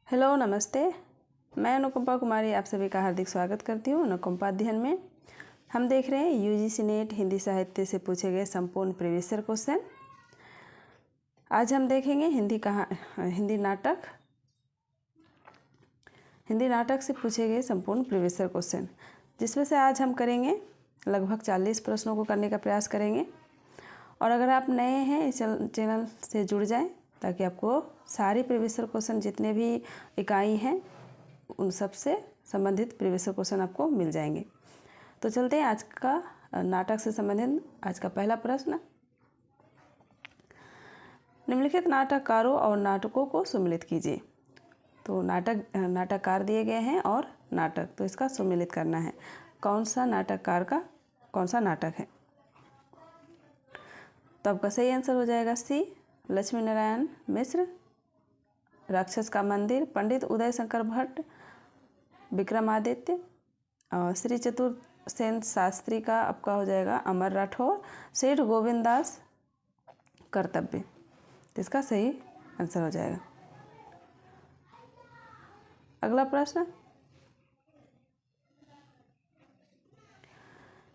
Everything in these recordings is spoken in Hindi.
हेलो नमस्ते। मैं अनुकंपा कुमारी आप सभी का हार्दिक स्वागत करती हूँ। अनुकंपा अध्ययन में हम देख रहे हैं यूजीसी नेट हिंदी साहित्य से पूछे गए संपूर्ण प्रीवियस ईयर क्वेश्चन। आज हम देखेंगे हिंदी नाटक से पूछे गए संपूर्ण प्रीवियस ईयर क्वेश्चन, जिसमें से आज हम करेंगे लगभग 40 प्रश्नों को करने का प्रयास करेंगे। और अगर आप नए हैं इस चैनल से जुड़ जाएं ताकि आपको सारी प्रीवियस ईयर क्वेश्चन जितने भी इकाई हैं उन सब से संबंधित प्रीवियस ईयर क्वेश्चन आपको मिल जाएंगे। तो चलते हैं आज का नाटक से संबंधित आज का पहला प्रश्न। निम्नलिखित नाटककारों और नाटकों को सुमेलित कीजिए। तो नाटककार दिए गए हैं और नाटक, तो इसका सुमेलित करना है कौन सा नाटककार का कौन सा नाटक है। तो आपका सही आंसर हो जाएगा सी, लक्ष्मी नारायण मिश्र, राक्षस का मंदिर, पंडित उदय शंकर भट्ट, विक्रमादित्य, श्री चतुर्सेन शास्त्री का आपका हो जाएगा अमर राठौर, सेठ गोविंद दास कर्तव्य। इसका सही आंसर हो जाएगा। अगला प्रश्न,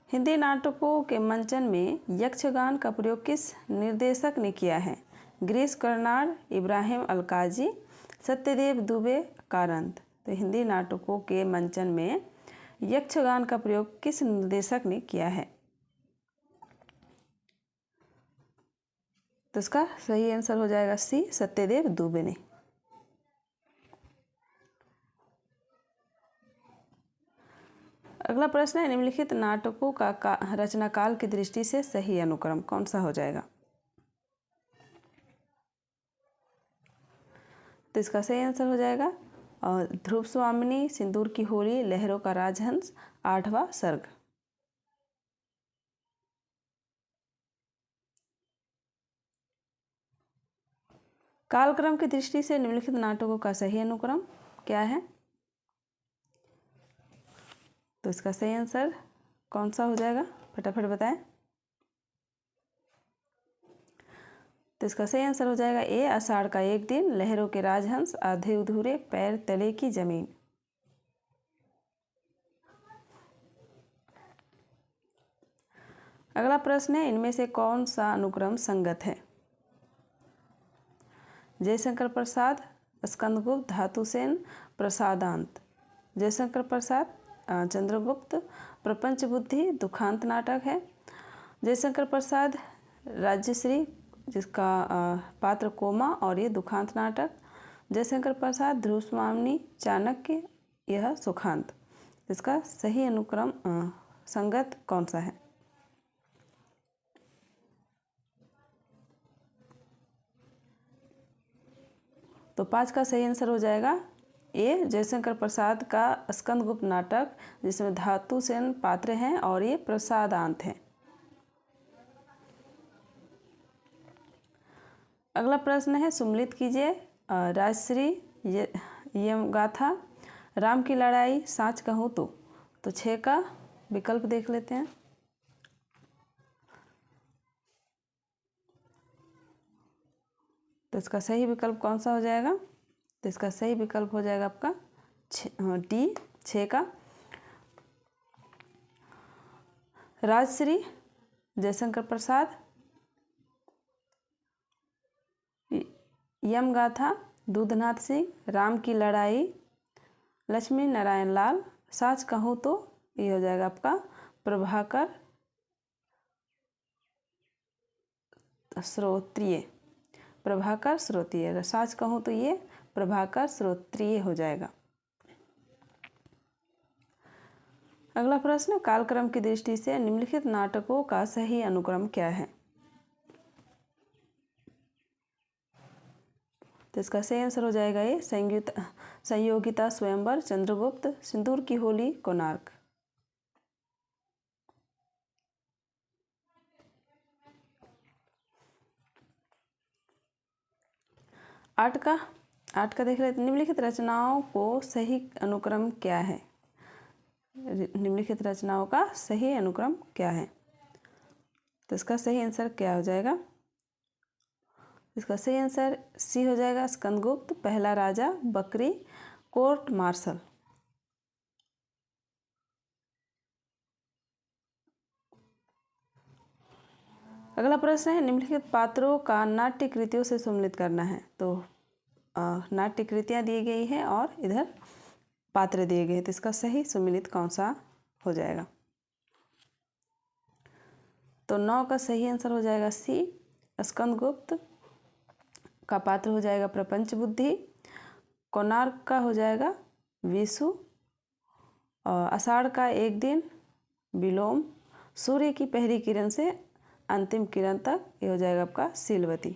हिंदी नाटकों के मंचन में यक्षगान का प्रयोग किस निर्देशक ने किया है? गिरीश कर्नाड, इब्राहिम अलकाजी, सत्यदेव दुबे, कारंत। तो हिंदी नाटकों के मंचन में यक्षगान का प्रयोग किस निर्देशक ने किया है? तो इसका सही आंसर हो जाएगा सी, सत्यदेव दुबे ने। अगला प्रश्न है, निम्नलिखित नाटकों का रचना काल की दृष्टि से सही अनुक्रम कौन सा हो जाएगा? तो इसका सही आंसर हो जाएगा और ध्रुव स्वामिनी, सिंदूर की होली, लहरों का राजहंस, 8वां सर्ग। कालक्रम की दृष्टि से निम्नलिखित नाटकों का सही अनुक्रम क्या है? तो इसका सही आंसर कौन सा हो जाएगा, फटाफट बताएं। तो इसका सही आंसर हो जाएगा ए, आषाढ़ का एक दिन, लहरों के राजहंस, आधे अधूरे, पैर तले की जमीन। अगला प्रश्न है, इनमें से कौन सा अनुक्रम संगत है? जयशंकर प्रसाद, स्कंदगुप्त, धातुसेन, प्रसादांत। जयशंकर प्रसाद चंद्रगुप्त, प्रपंच बुद्धि, दुखांत नाटक है। जयशंकर प्रसाद राज्यश्री जिसका पात्र कोमा और ये दुखांत नाटक। जयशंकर प्रसाद ध्रुव स्वामिनी, चाणक्य, यह सुखांत। इसका सही अनुक्रम संगत कौन सा है? तो 5 का सही आंसर हो जाएगा ए, जयशंकर प्रसाद का स्कंदगुप्त नाटक जिसमें धातुसेन पात्र हैं और ये प्रसादांत हैं। अगला प्रश्न है, सुमेलित कीजिए राजश्री, यमगाथा, राम की लड़ाई, साच कहूँ तो 6 का विकल्प देख लेते हैं। तो इसका सही विकल्प कौन सा हो जाएगा? तो इसका सही विकल्प हो जाएगा आपका डी, 6 का। राजश्री, जयशंकर प्रसाद, यमगाथा, दूधनाथ सिंह, राम की लड़ाई, लक्ष्मी नारायण लाल, साच कहूँ तो ये हो जाएगा आपका प्रभाकर श्रोत्रिय। प्रभाकर श्रोत्रिय, साच कहूँ तो ये प्रभाकर श्रोत्रिय हो जाएगा। अगला प्रश्न, कालक्रम की दृष्टि से निम्नलिखित नाटकों का सही अनुक्रम क्या है? तो इसका सही आंसर हो जाएगा ये संयोगिता स्वयंवर, चंद्रगुप्त, सिंदूर की होली, कोणार्क। आठ का देख लेते, निम्नलिखित रचनाओं को सही अनुक्रम क्या है? निम्नलिखित रचनाओं का सही अनुक्रम क्या है? तो इसका सही आंसर क्या हो जाएगा? इसका सही आंसर सी हो जाएगा, स्कंदगुप्त पहला राजा, बकरी, कोर्ट मार्शल। अगला प्रश्न है, निम्नलिखित पात्रों का नाट्य कृतियों से सम्मिलित करना है। तो नाट्य कृतियाँ दी गई है और इधर पात्र दिए गए हैं, तो इसका सही सम्मिलित कौन सा हो जाएगा? तो 9 का सही आंसर हो जाएगा सी, स्कंदगुप्त का पात्र हो जाएगा प्रपंच बुद्धि, कोणार्क का हो जाएगा विषु, आषाढ़ का एक दिन विलोम, सूर्य की पहली किरण से अंतिम किरण तक ये हो जाएगा आपका सीलवती।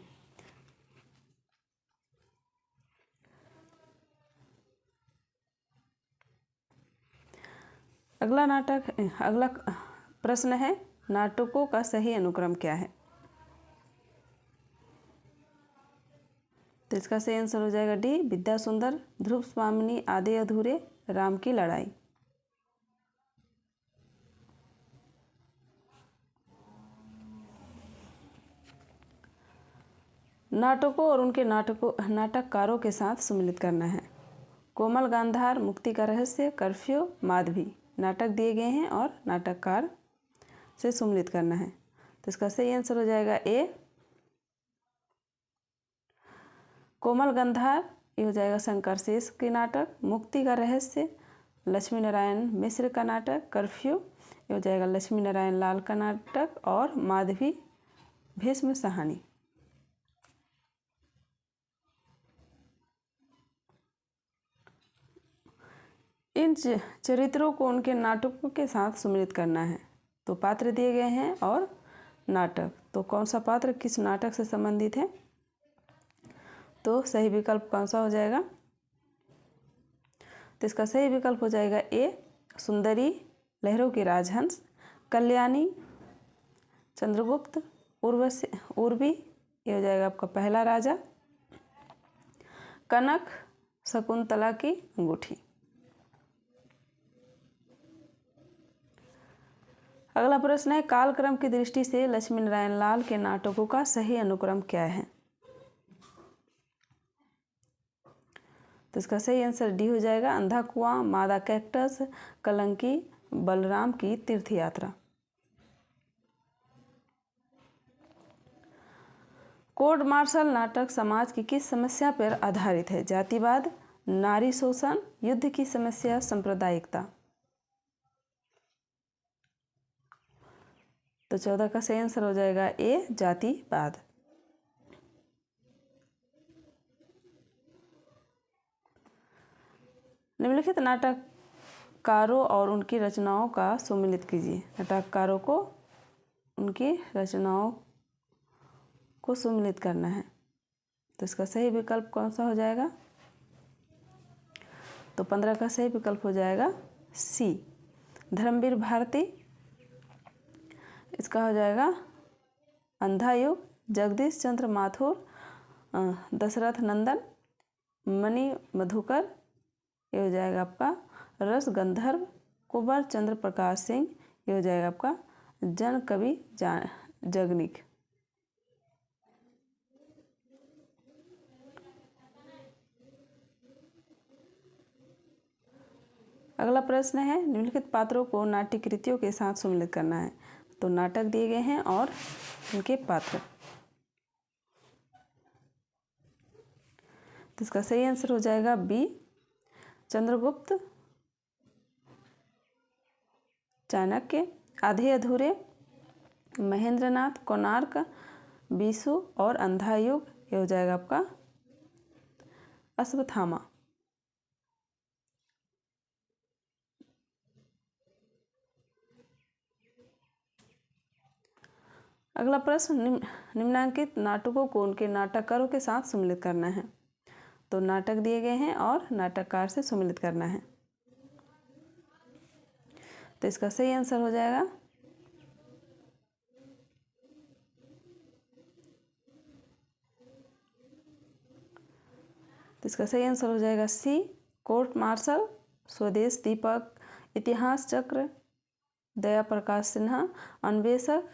अगला प्रश्न है, नाटकों का सही अनुक्रम क्या है? तो इसका सही आंसर हो जाएगा डी, विद्या सुंदर, ध्रुव स्वामिनी, आधे अधूरे, राम की लड़ाई। नाटकों और उनके नाटककारों के साथ सम्मिलित करना है। कोमल गांधार, मुक्ति का रहस्य, कर्फ्यू, माधवी नाटक दिए गए हैं और नाटककार से सम्मिलित करना है। तो इसका सही आंसर हो जाएगा ए, कोमल गांधार ये हो जाएगा शंकर शेष के नाटक, मुक्ति का रहस्य लक्ष्मी नारायण मिश्र का नाटक, कर्फ्यू ये हो जाएगा लक्ष्मी नारायण लाल का नाटक, और माधवी भीष्म साहनी। इन चरित्रों को उनके नाटकों के साथ सम्मिलित करना है। तो पात्र दिए गए हैं और नाटक, तो कौन सा पात्र किस नाटक से संबंधित है? तो सही विकल्प कौन सा हो जाएगा? तो इसका सही विकल्प हो जाएगा ए, सुंदरी, लहरों की राजहंस, कल्याणी, चंद्रगुप्त, उर्वी ये हो जाएगा आपका पहला राजा, कनक, शकुंतला की अंगूठी। अगला प्रश्न है, कालक्रम की दृष्टि से लक्ष्मी नारायण लाल के नाटकों का सही अनुक्रम क्या है? तो इसका सही आंसर डी हो जाएगा, अंधा कुआं, मादा कैक्टस, कलंकी, बलराम की तीर्थ यात्रा। कोर्ट मार्शल नाटक समाज की किस समस्या पर आधारित है? जातिवाद, नारी शोषण, युद्ध की समस्या, सांप्रदायिकता। तो 14 का सही आंसर हो जाएगा ए, जातिवाद। निम्नलिखित नाटककारों और उनकी रचनाओं का सम्मिलित कीजिए। नाटककारों को उनकी रचनाओं को सम्मिलित करना है। तो इसका सही विकल्प कौन सा हो जाएगा? तो 15 का सही विकल्प हो जाएगा सी, धर्मवीर भारती। इसका हो जाएगा अंधा युग, जगदीश चंद्र माथुर, दशरथ नंदन, मणि मधुकर ये हो जाएगा आपका रस गंधर्व, कुंवर चंद्र प्रकाश सिंह ये हो जाएगा आपका जन कवि जगनिक। अगला प्रश्न है, निम्नलिखित पात्रों को नाट्य कृतियों के साथ सम्मिलित करना है। तो नाटक दिए गए हैं और उनके पात्र। तो इसका सही आंसर हो जाएगा बी, चंद्रगुप्त, चाणक्य, आधे अधूरे, महेंद्रनाथ, कोणार्क, विषु और अंधा युग ये हो जाएगा आपका अश्वत्थामा। अगला प्रश्न, निम्नांकित नाटकों को उनके नाटककारों के साथ सम्मिलित करना है। तो नाटक दिए गए हैं और नाटककार से सम्मिलित करना है। तो इसका सही आंसर हो जाएगा तो इसका सही आंसर हो जाएगा सी, कोर्ट मार्शल, स्वदेश दीपक, इतिहास चक्र, दया प्रकाश सिन्हा, अन्वेषक,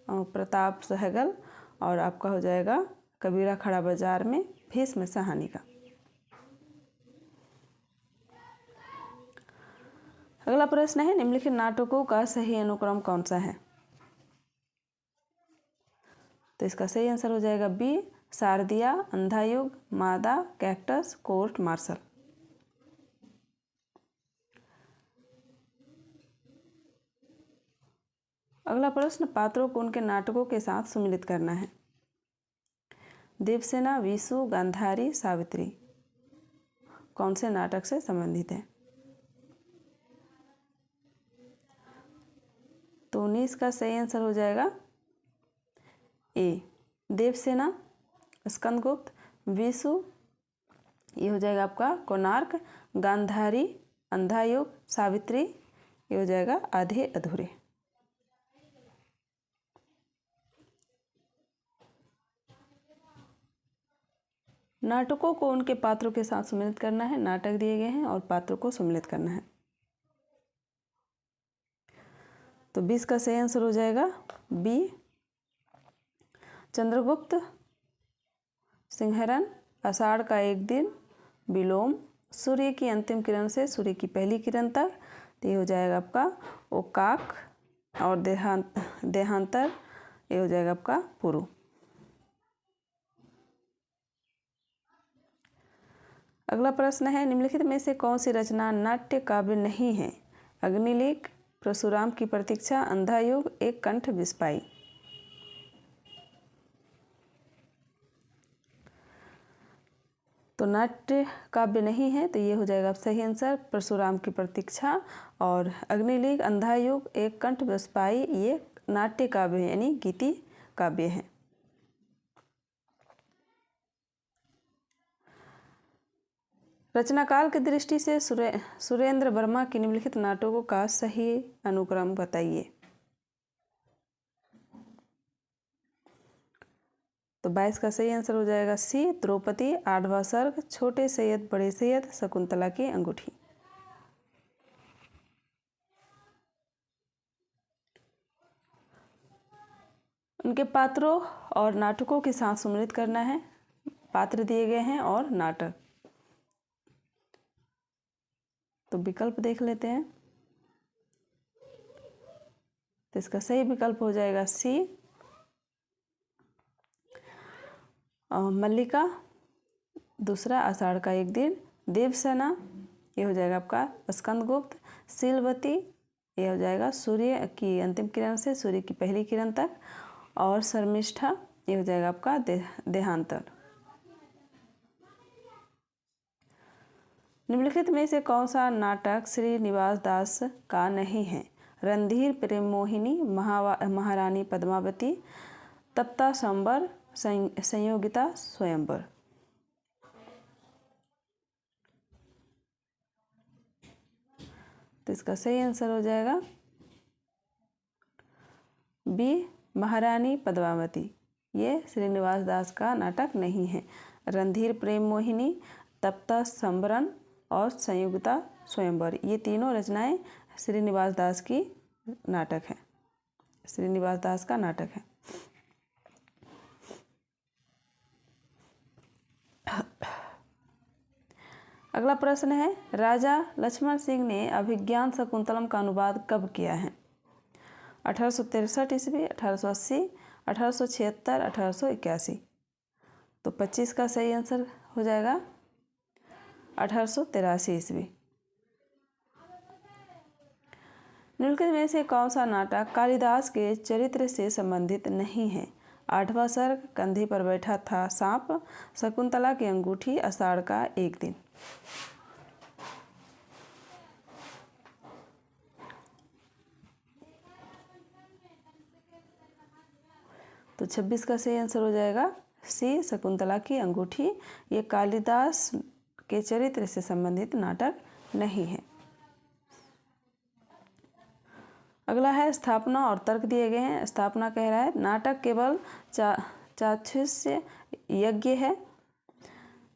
प्रताप सहगल और आपका हो जाएगा कबीरा खड़ा बाजार में, भीष्म सहानी का। अगला प्रश्न है, निम्नलिखित नाटकों का सही अनुक्रम कौन सा है? तो इसका सही आंसर हो जाएगा बी, शारदिया, अंधा युग, मादा, कैक्टस, कोर्ट मार्शल। अगला प्रश्न, पात्रों को उनके नाटकों के साथ सुमिलित करना है। देवसेना, विशु, गांधारी, सावित्री कौन से नाटक से संबंधित है? तो 19 का सही आंसर हो जाएगा ए, देवसेना, स्कंदगुप्त, विशु ये हो जाएगा आपका कोणार्क, गांधारी, अंधा युग, सावित्री ये हो जाएगा आधे अधूरे। नाटकों को उनके पात्रों के साथ सम्मिलित करना है। नाटक दिए गए हैं और पात्रों को सम्मिलित करना है। तो 20 का सही आंसर हो जाएगा बी, चंद्रगुप्त, सिंहरण, आषाढ़ का एक दिन, विलोम, सूर्य की अंतिम किरण से सूर्य की पहली किरण तक, तो ये हो जाएगा आपका ओकाक, और देहांतर ये हो जाएगा आपका पुरु। अगला प्रश्न है, निम्नलिखित में से कौन सी रचना नाट्य काव्य नहीं है? अग्निलेख, परशुराम की प्रतीक्षा, अंधा युग, एक कंठ बिस्पाई। तो नाट्य काव्य नहीं है, तो ये हो जाएगा सही आंसर परशुराम की प्रतीक्षा, और अग्निलेख, अंधा युग, एक कंठ बिस्पाई ये नाट्य काव्य है, यानी गीति काव्य है। रचनाकाल की दृष्टि से सुरेंद्र वर्मा के निम्नलिखित नाटकों का सही अनुक्रम बताइए। तो 22 का सही आंसर हो जाएगा सी, द्रौपदी, आठवां सर्ग, छोटे सैयद, बड़े सैयद, शकुंतला की अंगूठी। उनके पात्रों और नाटकों के साथ सम्मिलित करना है। पात्र दिए गए हैं और नाटक, तो विकल्प देख लेते हैं। तो इसका सही विकल्प हो जाएगा सी, मल्लिका, दूसरा आषाढ़ का एक दिन, देवसेना ये हो जाएगा आपका स्कंदगुप्त, शीलवती ये हो जाएगा सूर्य की अंतिम किरण से सूर्य की पहली किरण तक, और शर्मिष्ठा ये हो जाएगा आपका देहांतर। निम्नलिखित में से कौन सा नाटक श्रीनिवास दास का नहीं है? रणधीर, प्रेम मोहिनी, महारानी पद्मावती, तप्ता संबर, संयोगिता स्वयंवर। तो इसका सही आंसर हो जाएगा बी, महारानी पद्मावती। ये श्रीनिवास दास का नाटक नहीं है। रणधीर, प्रेम मोहिनी, तप्ता संबरण और संयुक्ता स्वयंवर ये तीनों रचनाएं श्रीनिवास दास की नाटक है, श्रीनिवास दास का नाटक है। अगला प्रश्न है, राजा लक्ष्मण सिंह ने अभिज्ञान शकुंतलम का अनुवाद कब किया है? 1863 ईस्वी, 1880, 1876, 1881। तो 25 का सही आंसर हो जाएगा 1883 ईस्वी। निम्नलिखित में से कौन सा नाटक कालिदास के चरित्र से संबंधित नहीं है? आठवां सर्ग, कंधे पर बैठा था सांप, शकुंतला की अंगूठी, आषाढ़ का एक दिन। तो 26 का सही आंसर हो जाएगा सी, शकुंतला की अंगूठी। ये कालिदास के चरित्र से संबंधित नाटक नहीं है। अगला है स्थापना और तर्क दिए गए हैं। स्थापना कह रहा है, नाटक केवल चाक्षुष्य यज्ञ है।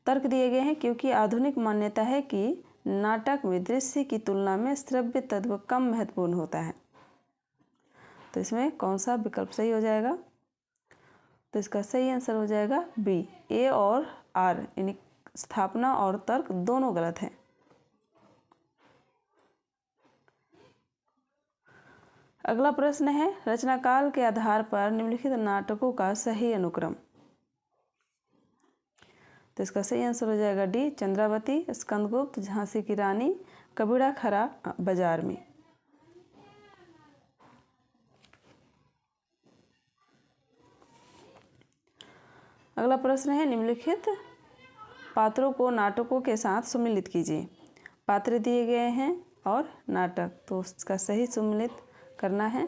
तर्क दिए गए हैं, क्योंकि आधुनिक मान्यता है कि नाटक में दृश्य की तुलना में श्रव्य तत्व कम महत्वपूर्ण होता है। तो इसमें कौन सा विकल्प सही हो जाएगा? तो इसका सही आंसर हो जाएगा बी। ए और आर यानी स्थापना और तर्क दोनों गलत हैं। अगला प्रश्न है रचनाकाल के आधार पर निम्नलिखित नाटकों का सही अनुक्रम। तो इसका सही आंसर हो जाएगा डी, चंद्रावती, स्कंदगुप्त, झांसी की रानी, कबीरा खरा बाजार में। अगला प्रश्न है निम्नलिखित पात्रों को नाटकों के साथ सम्मिलित कीजिए। पात्र दिए गए हैं और नाटक, तो उसका सही सम्मिलित करना है।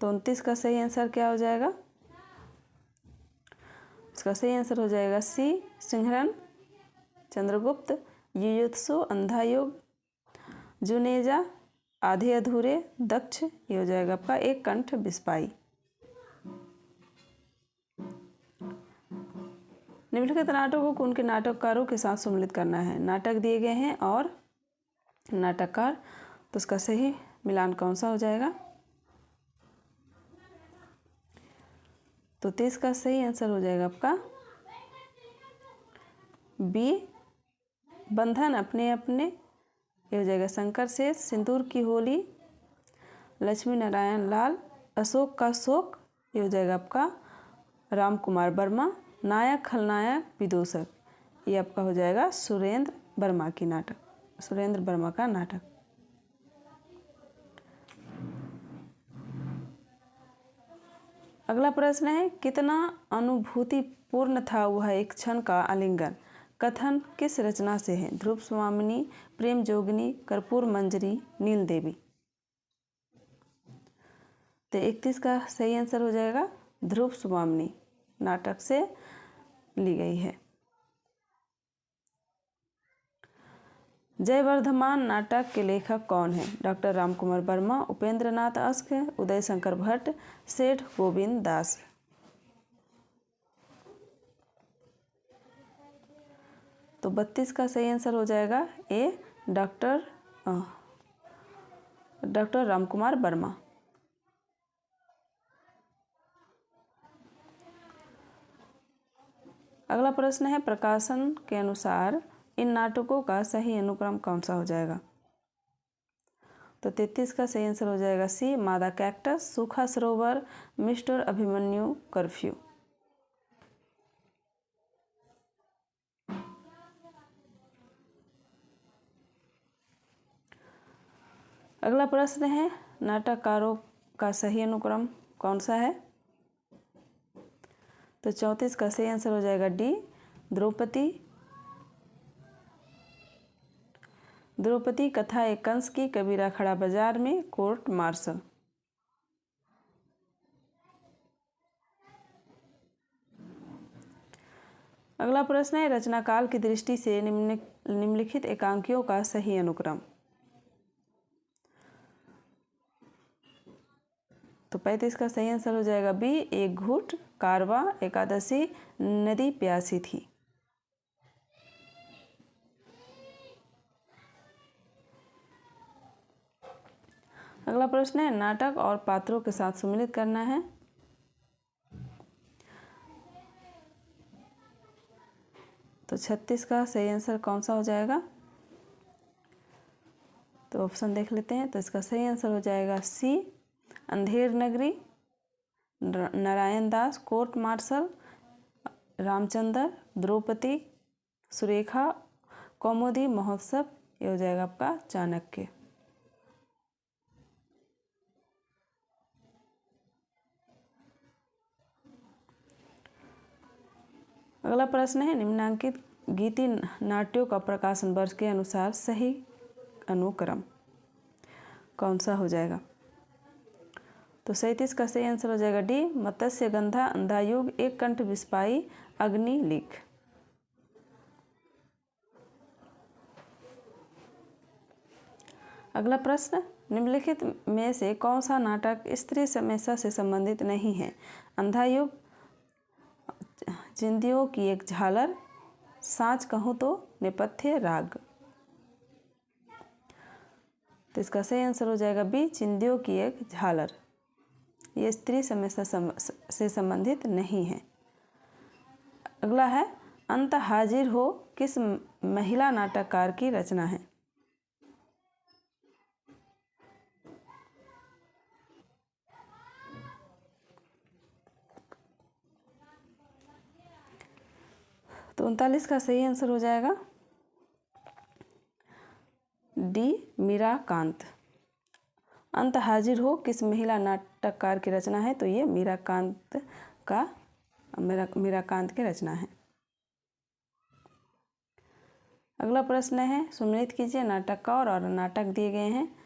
तो 29 का सही आंसर क्या हो जाएगा? इसका सही आंसर हो जाएगा सी, सिंहरन, चंद्रगुप्त, युयुत्सु, अंधा युग, जुनेजा, आधे अधूरे, दक्ष, ये हो जाएगा आपका एक कंठ बिस्पाई। निम्नलिखित नाटकों को उनके नाटककारों के साथ सम्मिलित करना है। नाटक दिए गए हैं और नाटककार, तो उसका सही मिलान कौन सा हो जाएगा? तो 30 का सही आंसर हो जाएगा आपका बी, बंधन अपने अपने, ये हो जाएगा शंकर शेष, सिंदूर की होली, लक्ष्मी नारायण लाल, अशोक का शोक, ये हो जाएगा आपका राम कुमार वर्मा, नायक खलनायक विदूषक, ये आपका हो जाएगा सुरेंद्र वर्मा का नाटक। अगला प्रश्न है कितना अनुभूतिपूर्ण था वह एक क्षण का आलिंगन। कथन किस रचना से है? ध्रुव स्वामिनी, प्रेम जोगिनी, कर्पूर मंजरी, नील देवी। तो 31 का सही आंसर हो जाएगा ध्रुव स्वामिनी नाटक से ली गई है। जयवर्धमान नाटक के लेखक कौन है? डॉक्टर रामकुमार वर्मा, उपेंद्र नाथ अस्क, उदय शंकर भट्ट, सेठ गोविंद दास। तो 32 का सही आंसर हो जाएगा ए, डॉक्टर रामकुमार वर्मा। अगला प्रश्न है प्रकाशन के अनुसार इन नाटकों का सही अनुक्रम कौन सा हो जाएगा? तो 33 का सही आंसर हो जाएगा सी, मादा कैक्टस, सूखा सरोवर, मिस्टर अभिमन्यु, कर्फ्यू। अगला प्रश्न है नाटककारों का सही अनुक्रम कौन सा है? तो 34 का सही आंसर हो जाएगा डी, द्रौपदी कथा एक कंस की, कबीरा खड़ा बाजार में, कोर्ट मार्शल। अगला प्रश्न है रचनाकाल की दृष्टि से निम्नलिखित एकांकियों का सही अनुक्रम। तो 35 का सही आंसर हो जाएगा बी, एक घूट, कारवा, एकादशी, नदी प्यासी थी। अगला प्रश्न है नाटक और पात्रों के साथ सम्मिलित करना है। तो 36 का सही आंसर कौन सा हो जाएगा? तो ऑप्शन देख लेते हैं। तो इसका सही आंसर हो जाएगा सी, अंधेर नगरी, नारायण दास, कोर्ट मार्शल, रामचंद्र, द्रौपदी, सुरेखा, कौमुदी महोत्सव, ये हो जाएगा आपका चाणक्य। अगला प्रश्न है निम्नांकित गीति नाट्यों का प्रकाशन वर्ष के अनुसार सही अनुक्रम कौन सा हो जाएगा? तो 37 का सही आंसर हो जाएगा डी, मत्स्य गंधा, अंधा युग, एक कंठ बिस्पाई, अग्नि लीक। अगला प्रश्न निम्नलिखित में से कौन सा नाटक स्त्री समस्या से संबंधित नहीं है? अंधा युग, चिंदियों की एक झालर, साँच कहूँ तो, नेपथ्य राग। तो इसका सही आंसर हो जाएगा बी, चिंदियों की एक झालर। ये स्त्री समस्या से संबंधित नहीं है। अगला है अंत हाजिर हो किस महिला नाटककार की रचना है? तो 39 का सही आंसर हो जाएगा डी मीराकांत। अंत हाजिर हो किस महिला नाटककार की रचना है? तो ये मीराकांत की रचना है। अगला प्रश्न है सुमेलित कीजिए नाटककार और नाटक दिए गए हैं।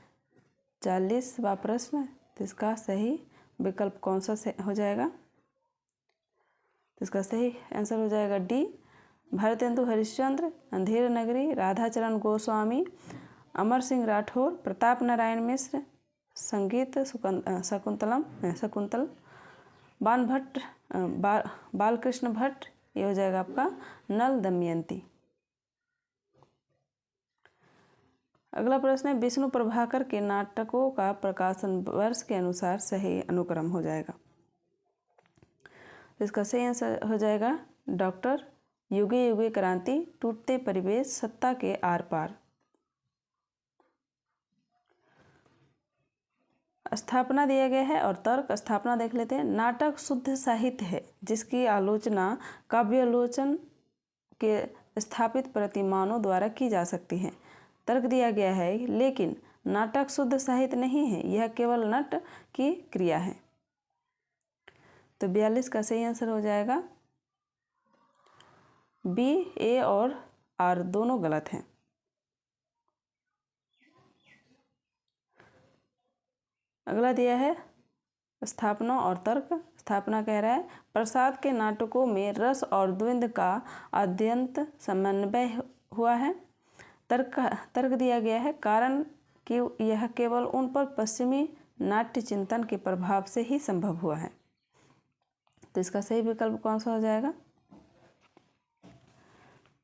40वां प्रश्न, तो इसका सही विकल्प कौन सा हो जाएगा? तो इसका सही आंसर हो जाएगा डी भारतेंदु हरिश्चंद्र, अंधेर नगरी, राधाचरण गोस्वामी, अमर सिंह राठौर, प्रताप नारायण मिश्र, संगीत शकुंतल, बालकृष्ण भट्ट। ये हो जाएगा आपका नल दमयंती। अगला प्रश्न है विष्णु प्रभाकर के नाटकों का प्रकाशन वर्ष के अनुसार सही अनुक्रम हो जाएगा। इसका सही आंसर हो जाएगा डॉक्टर, युगे युगे क्रांति, टूटते परिवेश, सत्ता के आर पार। स्थापना दिया गया है और तर्क। स्थापना देख लेते हैं। नाटक शुद्ध साहित्य है जिसकी आलोचना काव्यालोचन के स्थापित प्रतिमानों द्वारा की जा सकती है। तर्क दिया गया है लेकिन नाटक शुद्ध साहित्य नहीं है, यह केवल नट की क्रिया है। तो 42 का सही आंसर हो जाएगा बी। ए और आर दोनों गलत हैं। अगला दिया है स्थापना और तर्क। स्थापना कह रहा है प्रसाद के नाटकों में रस और द्वंद्व का अत्यंत समन्वय हुआ है। तर्क दिया गया है कारण कि यह केवल उन पर पश्चिमी नाट्य चिंतन के प्रभाव से ही संभव हुआ है। तो इसका सही विकल्प कौन सा हो जाएगा?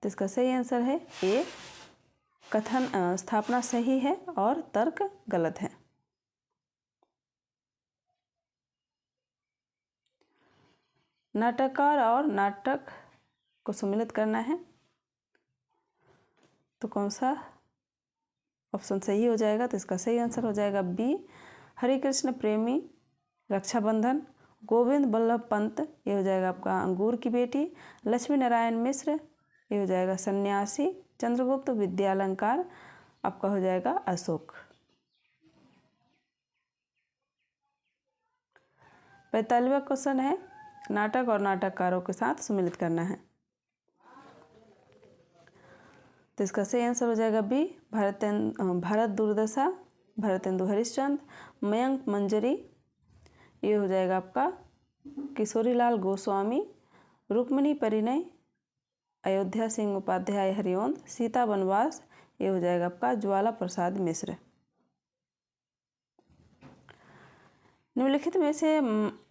तो इसका सही आंसर है ए। कथन स्थापना सही है और तर्क गलत है। नाटककार और नाटक को सम्मिलित करना है तो कौन सा ऑप्शन सही हो जाएगा? तो इसका सही आंसर हो जाएगा बी। हरिकृष्ण प्रेमी, रक्षाबंधन, गोविंद बल्लभ पंत, ये हो जाएगा आपका अंगूर की बेटी, लक्ष्मी नारायण मिश्र, ये हो जाएगा सन्यासी, चंद्रगुप्त विद्यालंकार, आपका हो जाएगा अशोक। 45वां क्वेश्चन है नाटक और नाटककारों के साथ सम्मिलित करना है। तो इसका सही आंसर हो जाएगा बी। भारत दुर्दशा, भारतेंदु हरिश्चंद्र, मयंक मंजरी, ये हो जाएगा आपका किशोरीलाल गोस्वामी, रुक्मिणी परिणय, अयोध्या सिंह उपाध्याय हरिवंश, सीता वनवास, ये हो जाएगा आपका ज्वाला प्रसाद मिश्र। निम्नलिखित में से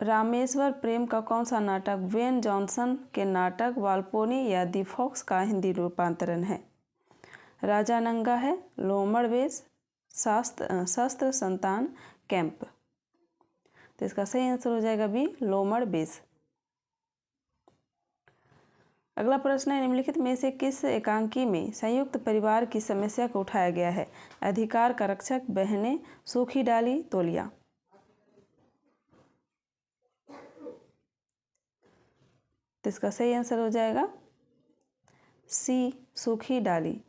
रामेश्वर प्रेम का कौन सा नाटक वेन जॉनसन के नाटक वाल्पोनी या दी फॉक्स का हिंदी रूपांतरण है? राजा नंगा है, लोमड़ वेश, शस्त्र संतान, कैंप। तो इसका सही आंसर हो जाएगा बी। लोमड़ वेश। अगला प्रश्न है निम्नलिखित में से किस एकांकी में संयुक्त परिवार की समस्या को उठाया गया है? अधिकार का रक्षक, बहनें, सूखी डाली, तौलिया। तो इसका सही आंसर हो जाएगा सी। सूखी डाली।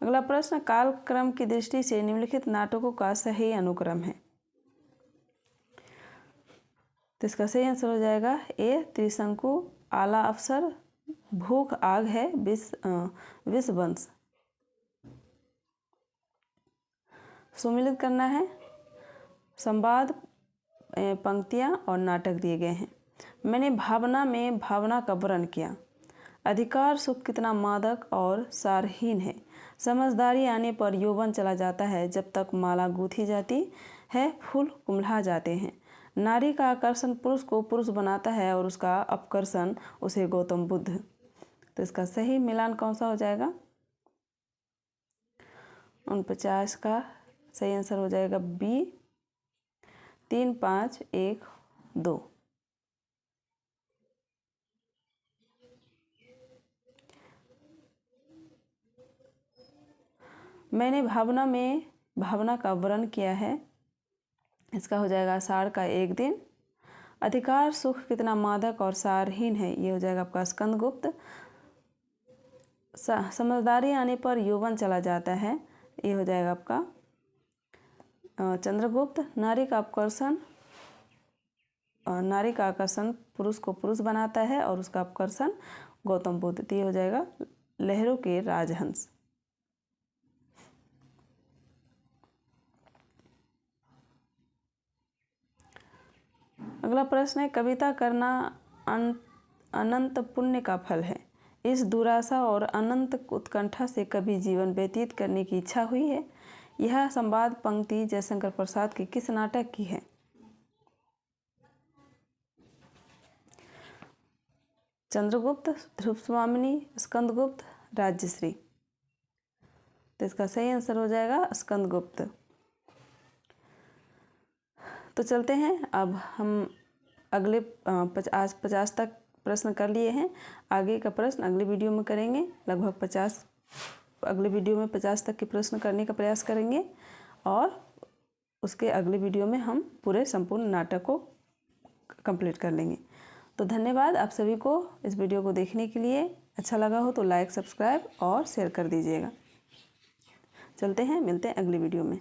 अगला प्रश्न कालक्रम की दृष्टि से निम्नलिखित नाटकों का सही अनुक्रम है? तो इसका सही आंसर हो जाएगा ए। त्रिशंकु, आला अफसर, भूख आग है, विषवंश। सम्मिलित करना है। संवाद, पंक्तियाँ और नाटक दिए गए हैं। मैंने भावना में भावना का वर्णन किया। अधिकार सुख कितना मादक और सारहीन है। समझदारी आने पर यौवन चला जाता है, जब तक माला गूंथी जाती है फूल कुम्हला जाते हैं। नारी का आकर्षण पुरुष को पुरुष बनाता है और उसका अपकर्षण उसे गौतम बुद्ध। तो इसका सही मिलान कौन सा हो जाएगा? 49 का सही आंसर हो जाएगा बी 3 5 1 2। मैंने भावना में भावना का वर्णन किया है, इसका हो जाएगा आषाढ़ का एक दिन। अधिकार सुख कितना मादक और सारहीन है, ये हो जाएगा आपका स्कंदगुप्त। समझदारी आने पर यौवन चला जाता है, ये हो जाएगा आपका चंद्रगुप्त। नारी का आकर्षण पुरुष को पुरुष बनाता है और उसका आकर्षण गौतम बुद्ध, ये हो जाएगा लहरों के राजहंस। अगला प्रश्न है, कविता करना अनंत पुण्य का फल है। इस दुराशा और अनंत उत्कंठा से कभी जीवन व्यतीत करने की इच्छा हुई है? यह संवाद पंक्ति जयशंकर प्रसाद के किस नाटक की है? चंद्रगुप्त, ध्रुवस्वामिनी, स्कंदगुप्त, राज्यश्री। तो इसका सही आंसर हो जाएगा स्कंदगुप्त। तो चलते हैं, अब हम अगले आज 50 तक प्रश्न कर लिए हैं। आगे का प्रश्न अगले वीडियो में करेंगे। लगभग 50 अगले वीडियो में 50 तक के प्रश्न करने का प्रयास करेंगे और उसके अगले वीडियो में हम पूरे संपूर्ण नाटक को कंप्लीट कर लेंगे। तो धन्यवाद आप सभी को इस वीडियो को देखने के लिए। अच्छा लगा हो तो लाइक, सब्सक्राइब और शेयर कर दीजिएगा। चलते हैं, मिलते हैं अगले वीडियो में।